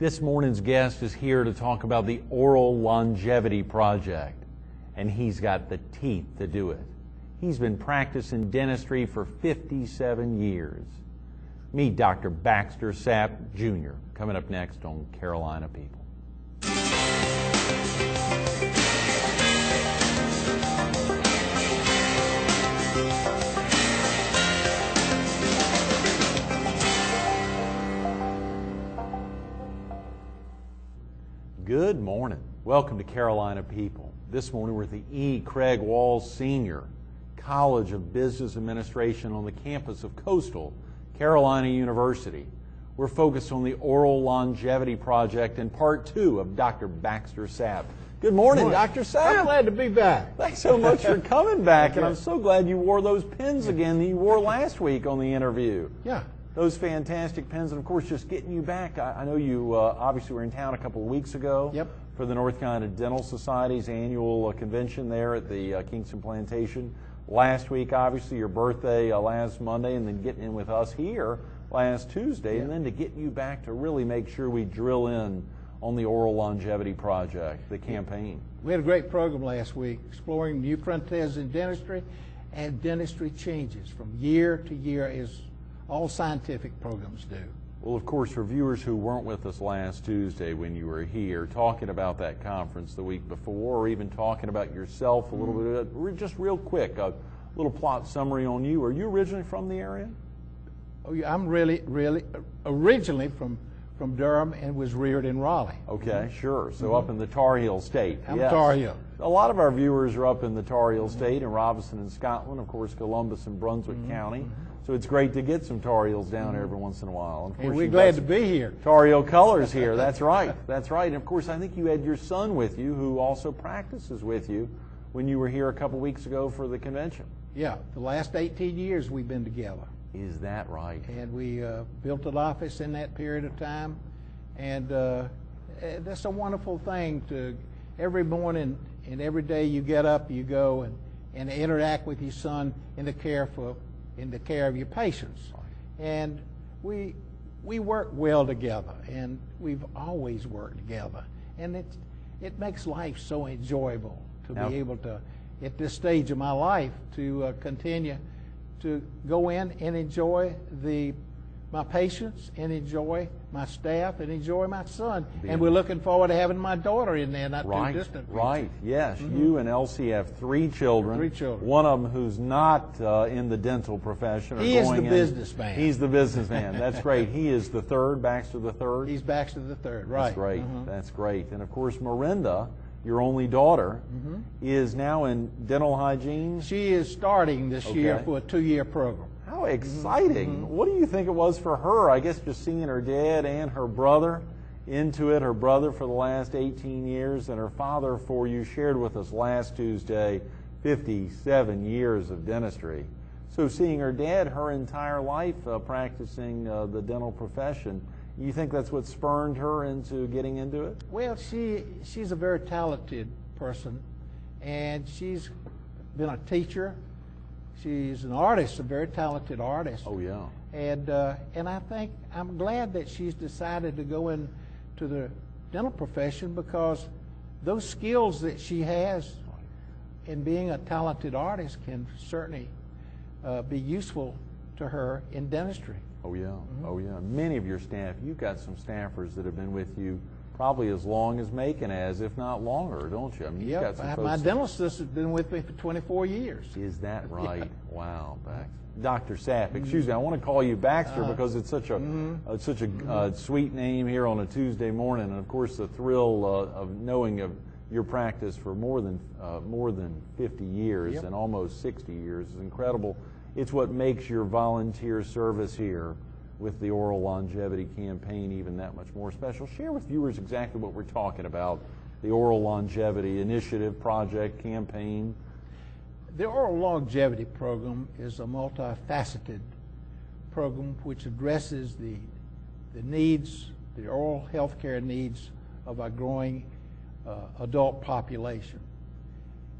This morning's guest is here to talk about the Oral Longevity Project, and he's got the teeth to do it. He's been practicing dentistry for 57 years. Meet Dr. Baxter Sapp, Jr., coming up next on Carolina People. Good morning. Welcome to Carolina People. This morning we're at the E. Craig Walls Senior College of Business Administration on the campus of Coastal Carolina University. We're focused on the Oral Longevity Project in part 2 of Dr. Baxter Sapp. Good morning, Dr. Sapp. I'm glad to be back. Thanks so much for coming back, and I'm so glad you wore those pins again that you wore last week on the interview. Yeah. Those fantastic pins, and of course, just getting you back. I know you obviously were in town a couple of weeks ago for the North Carolina Dental Society's annual convention there at the Kingston Plantation. Last week, obviously, your birthday last Monday, and then getting in with us here last Tuesday, and then to get you back to really make sure we drill in on the Oral Longevity Project, the campaign. We had a great program last week, exploring new frontiers in dentistry and dentistry changes from year to year as all scientific programs do. Well, of course, for viewers who weren't with us last Tuesday when you were here, talking about that conference the week before, or even talking about yourself a little bit, just real quick, a little plot summary on you. Are you originally from the area? Oh, yeah, I'm really originally from Durham and was reared in Raleigh. Okay, sure. So up in the Tar Heel State. I'm Tar Heel. A lot of our viewers are up in the Tar Heel State, and Robinson and Scotland, of course, Columbus and Brunswick County. So it's great to get some Tar Heels down every once in a while. And of course, we're glad to be here. Tar Heel colors here. That's right. That's right. And of course, I think you had your son with you, who also practices with you, when you were here a couple weeks ago for the convention. Yeah, the last 18 years we've been together. Is that right? And we built an office in that period of time, and that's a wonderful thing. To every morning and every day you get up, you go and interact with your son in the care of your patients. And we work well together, and we've always worked together. And it makes life so enjoyable to be able to, at this stage of my life, to continue to go in and enjoy my patients, and enjoy my staff, and enjoy my son. And we're looking forward to having my daughter in there, not too distant. Right, yes. You and Elsie have 3 children. 3 children. One of them who's not in the dental profession. He is the businessman. He's the businessman. That's great. He is the third, Baxter the third. He's Baxter the third, right. That's great. That's great. And of course, Miranda, your only daughter, is now in dental hygiene. She is starting this year for a 2-year program. How exciting. What do you think it was for her? I guess just seeing her dad and her brother into it, her brother for the last 18 years, and her father for, you shared with us last Tuesday, 57 years of dentistry. So seeing her dad her entire life practicing the dental profession, you think that's what spurred her into getting into it? Well, she's a very talented person, and she's been a teacher. She's an artist, a very talented artist. Oh, yeah. And I think I'm glad that she's decided to go into the dental profession, because those skills that she has in being a talented artist can certainly be useful to her in dentistry. Oh, yeah. Oh, yeah. Many of your staff, you've got some staffers that have been with you probably as long as Macon has, if not longer, don't you? I mean, yep. My dental assistant has been with me for 24 years. Is that right? Yeah. Wow. Dr. Sapp, excuse me, I want to call you Baxter because it's such a sweet name here on a Tuesday morning, and of course the thrill of knowing of your practice for more than 50 years and almost 60 years is incredible. It's what makes your volunteer service here with the Oral Longevity Campaign even that much more special. Share with viewers exactly what we're talking about, the Oral Longevity Initiative, project, campaign. The Oral Longevity Program is a multifaceted program which addresses the needs, the oral health care needs of our growing adult population.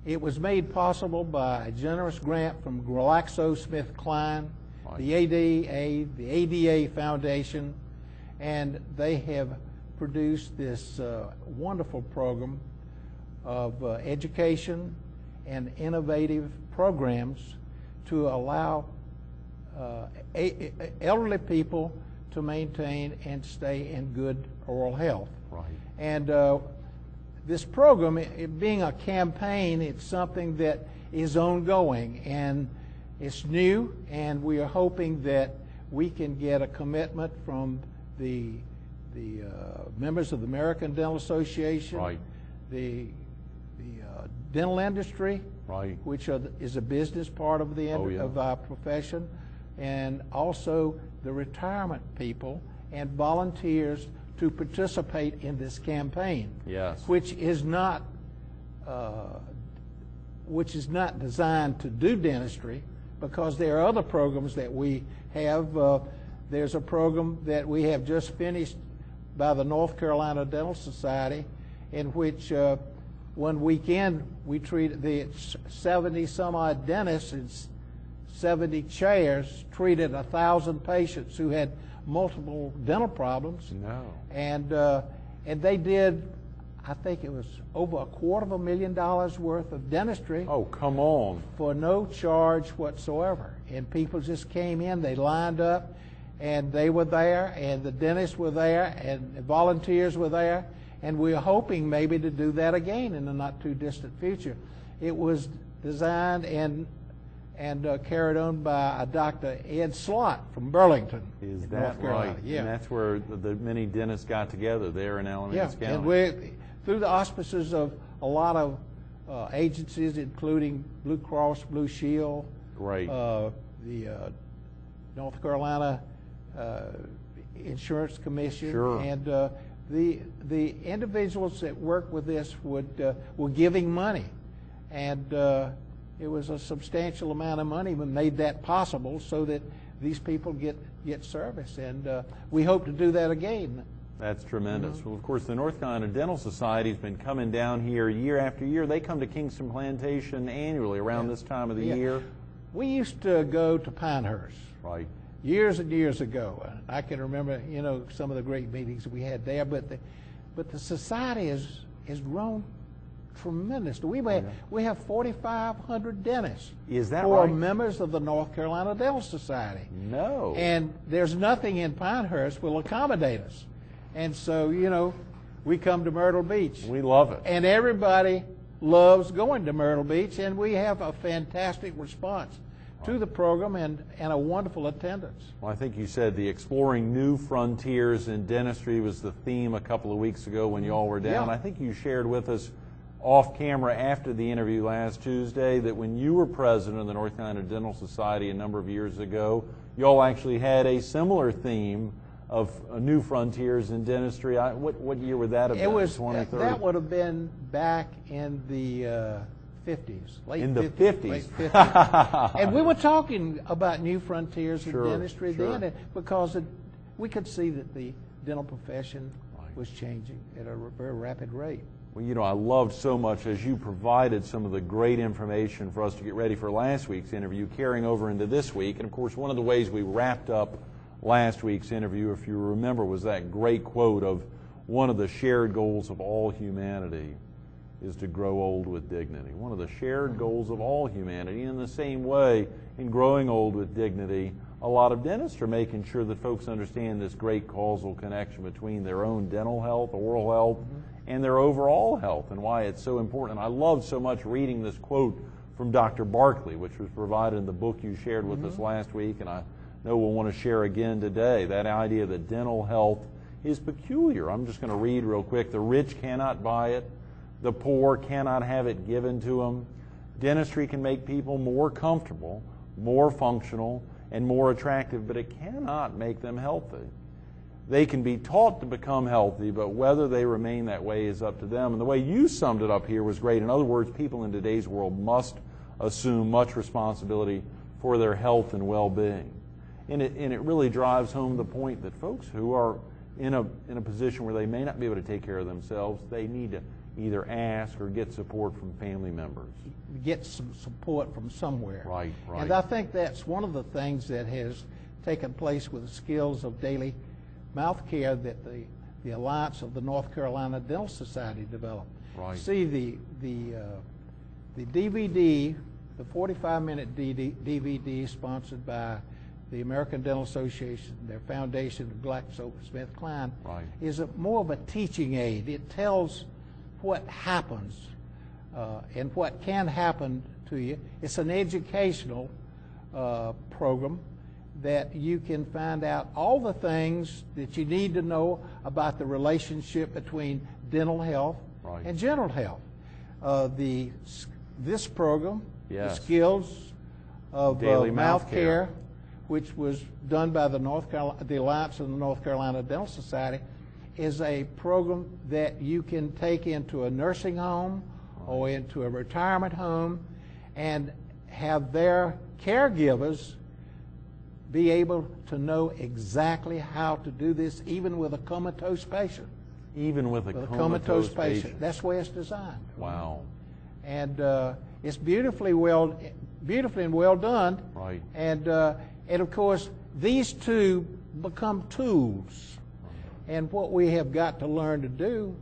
It was made possible by a generous grant from GlaxoSmithKline, the ADA, the ADA Foundation, and they have produced this wonderful program of education and innovative programs to allow elderly people to maintain and stay in good oral health. Right. And this program, it being a campaign, it's something that is ongoing, and it's new, and we are hoping that we can get a commitment from the members of the American Dental Association, right. the dental industry, right. which is a business part of the of our profession, and also the retirement people and volunteers to participate in this campaign. Yes. Which is not designed to do dentistry, because there are other programs that we have. There's a program that we have just finished by the North Carolina Dental Society, in which one weekend we treated the 70 some odd dentists in 70 chairs, treated 1,000 patients who had multiple dental problems. No. And they did, I think it was over $250,000 worth of dentistry. Oh, come on. For no charge whatsoever. And people just came in, they lined up, and they were there, and the dentists were there, and the volunteers were there, and we're hoping maybe to do that again in the not too distant future. It was designed and carried on by a Dr. Ed Slott from Burlington. Is that North Carolina. right? Yeah. And that's where the many dentists got together there in Alamance County. And we, through the auspices of a lot of agencies, including Blue Cross Blue Shield, Great. The North Carolina Insurance Commission, Sure. and the individuals that work with this were giving money, and it was a substantial amount of money that made that possible, so that these people get service, and we hope to do that again. That's tremendous. Well, of course, the North Carolina Dental Society has been coming down here year after year. They come to Kingston Plantation annually around this time of the year. We used to go to Pinehurst. Right. Years and years ago. I can remember, some of the great meetings that we had there, but the society has grown tremendously. We have 4,500 dentists. Is that who are right? members of the North Carolina Dental Society. No. And there's nothing in Pinehurst will accommodate us. And so, we come to Myrtle Beach. We love it. And everybody loves going to Myrtle Beach, and we have a fantastic response to the program and a wonderful attendance. Well, I think you said the Exploring New Frontiers in Dentistry was the theme a couple of weeks ago when you all were down. Yeah. I think you shared with us off camera after the interview last Tuesday that when you were president of the North Carolina Dental Society a number of years ago, you all actually had a similar theme of New Frontiers in Dentistry. What year would that have been? It was 2030? That would have been back in the 50s, in the 50s. Late 50s. And we were talking about New Frontiers in dentistry then, because we could see that the dental profession was changing at a very rapid rate. Well, I loved so much as you provided some of the great information for us to get ready for last week's interview, carrying over into this week. And of course, one of the ways we wrapped up last week's interview, if you remember, was that great quote of one of the shared goals of all humanity is to grow old with dignity. One of the shared goals of all humanity. In the same way, in growing old with dignity, a lot of dentists are making sure that folks understand this great causal connection between their own dental health, oral health, and their overall health, and why it's so important. I loved so much reading this quote from Dr. Barkley, which was provided in the book you shared with us last week, and I know we'll want to share again today, that idea that dental health is peculiar. I'm just going to read real quick. The rich cannot buy it. The poor cannot have it given to them. Dentistry can make people more comfortable, more functional, and more attractive, but it cannot make them healthy. They can be taught to become healthy, but whether they remain that way is up to them. And the way you summed it up here was great. In other words, people in today's world must assume much responsibility for their health and well-being. And it really drives home the point that folks who are in a position where they may not be able to take care of themselves, they need to either ask or get support from family members. Get some support from somewhere. Right. And I think that's one of the things that has taken place with the skills of daily mouth care that the Alliance of the North Carolina Dental Society developed. Right. See, the DVD, the 45-minute DVD sponsored by the American Dental Association, their foundation of GlaxoSmithKline, right, is more of a teaching aid. It tells what happens and what can happen to you. It's an educational program that you can find out all the things that you need to know about the relationship between dental health right, and general health. This program, yes, the skills of daily mouth care, which was done by the Alliance of the North Carolina Dental Society, is a program that you can take into a nursing home or into a retirement home and have their caregivers be able to know exactly how to do this, even with a comatose patient. Even with a comatose patient. That's the way it's designed. Wow. And it's beautifully and well done. Right. And of course, these two become tools. And what we have got to learn to do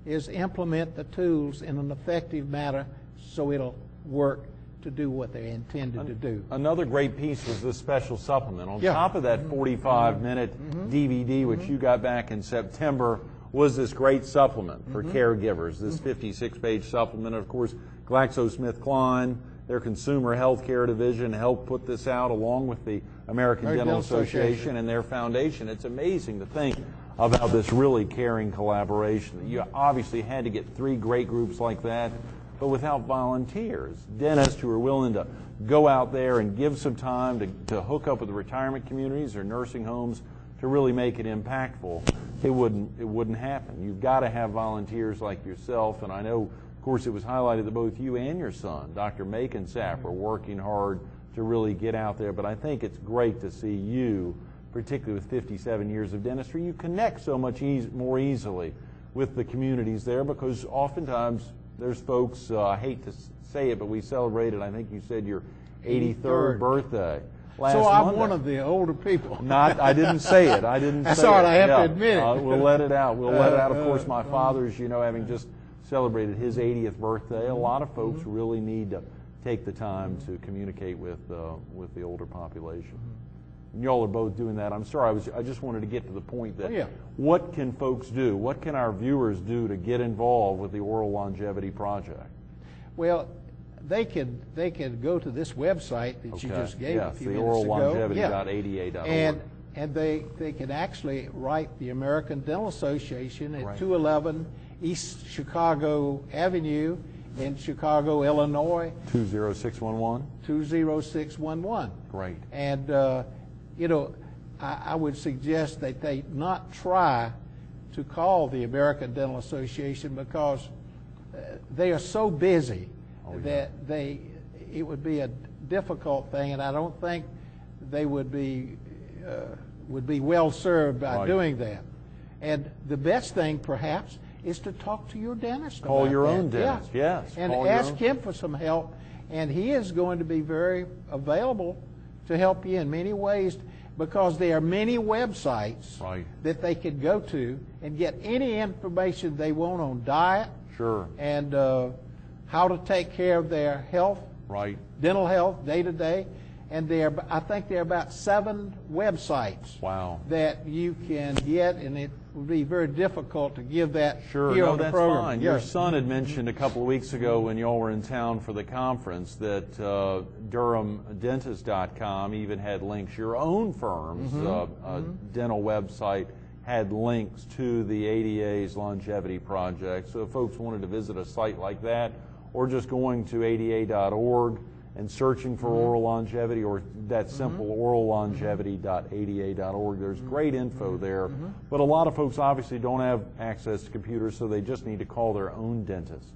is implement the tools in an effective manner so it'll work to do what they're intended to do. Another great piece was this special supplement. On top of that 45-minute DVD, which you got back in September, was this great supplement for caregivers, this 56-page supplement. Of course, GlaxoSmithKline, their consumer health care division, helped put this out along with the American Dental Association and their foundation. It's amazing to think about this really caring collaboration. You obviously had to get 3 great groups like that, but without volunteers, dentists who are willing to go out there and give some time to hook up with the retirement communities or nursing homes to really make it impactful, it wouldn't happen. You've got to have volunteers like yourself, and I know, of course, it was highlighted that both you and your son, Dr. Baxter Sapp, are working hard to really get out there, but I think it's great to see you, particularly with 57 years of dentistry, you connect so much more easily with the communities there, because oftentimes there's folks, I hate to say it, but we celebrated, I think you said, your 83rd birthday last So I'm Monday. one of the older people. I didn't say it. I didn't That's say all right, it. I have to admit it. We'll let it out. We'll let it out. Of course, my father's, having just celebrated his 80th birthday, a lot of folks really need to take the time to communicate with the older population. And y'all are both doing that. I'm sorry, I just wanted to get to the point that what can folks do? What can our viewers do to get involved with the Oral Longevity Project? Well, they could go to this website that you just gave a few minutes ago. orallongevity.ada.org. And they can actually write the American Dental Association at 211 East Chicago Avenue in Chicago, Illinois. 20611? 20611. Great. And, I would suggest that they not try to call the American Dental Association because they are so busy that it would be a difficult thing, and I don't think they would be well served by doing that. And the best thing, perhaps, is to talk to your dentist. Call your own dentist, yes. And ask him for some help, and he is going to be very available to help you in many ways, because there are many websites that they could go to and get any information they want on diet and how to take care of their health, dental health, day to day. And I think there are about 7 websites that you can get, and it would be very difficult to give that here on the program. Fine. Your son had mentioned a couple of weeks ago when y'all were in town for the conference that DurhamDentist.com even had links. Your own firm's dental website had links to the ADA's longevity project. So if folks wanted to visit a site like that, or just going to ada.org and searching for oral longevity, or that simple orallongevity.ada.org. There's great info there. But a lot of folks obviously don't have access to computers, so they just need to call their own dentist.